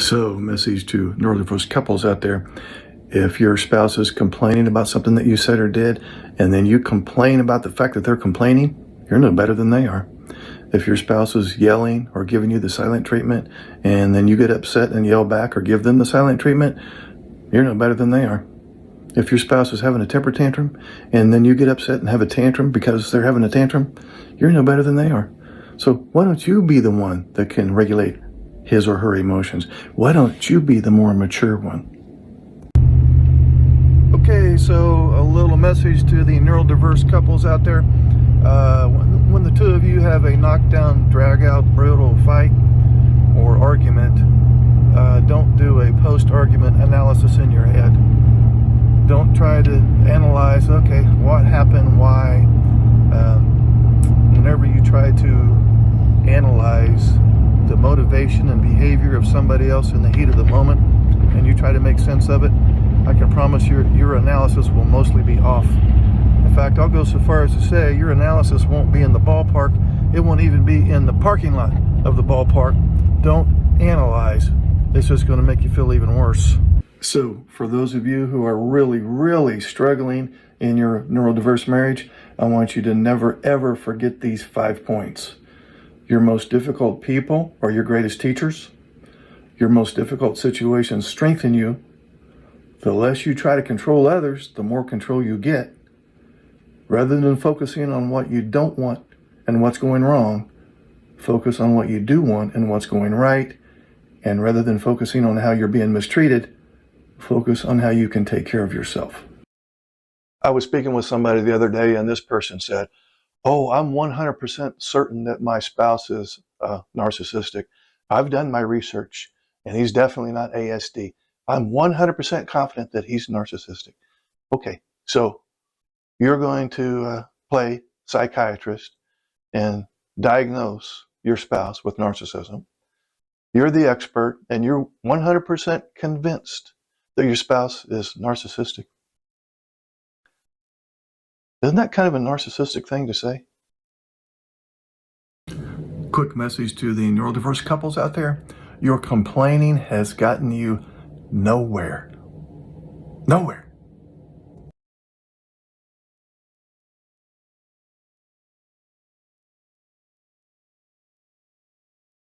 So, message to neurodiverse couples out there. If your spouse is complaining about something that you said or did, and then you complain about the fact that they're complaining, you're no better than they are. If your spouse is yelling or giving you the silent treatment, and then you get upset and yell back or give them the silent treatment, you're no better than they are. If your spouse is having a temper tantrum, and then you get upset and have a tantrum because they're having a tantrum, you're no better than they are. So why don't you be the one that can regulate his or her emotions? Why don't you be the more mature one? Okay, so a little message to the neurodiverse couples out there. When the two of you have a knockdown, drag-out, brutal fight or argument, don't do a post-argument analysis in your head. Don't try to analyze, okay, what happened, why. Whenever you try to analyze the motivation and behavior of somebody else in the heat of the moment, and you try to make sense of it, I can promise your analysis will mostly be off. In fact, I'll go so far as to say your analysis won't be in the ballpark. It won't even be in the parking lot of the ballpark. Don't analyze. It's just going to make you feel even worse. So, for those of you who are really, really struggling in your neurodiverse marriage, I want you to never, ever forget these 5 points. Your most difficult people are your greatest teachers. Your most difficult situations strengthen you. The less you try to control others, the more control you get. Rather than focusing on what you don't want and what's going wrong, focus on what you do want and what's going right. And rather than focusing on how you're being mistreated, focus on how you can take care of yourself. I was speaking with somebody the other day, and this person said, "Oh, I'm 100% certain that my spouse is narcissistic. I've done my research, and he's definitely not ASD. I'm 100% confident that he's narcissistic." Okay, so you're going to play psychiatrist and diagnose your spouse with narcissism. You're the expert, and you're 100% convinced that your spouse is narcissistic. Isn't that kind of a narcissistic thing to say? Quick message to the neurodiverse couples out there. Your complaining has gotten you nowhere. Nowhere.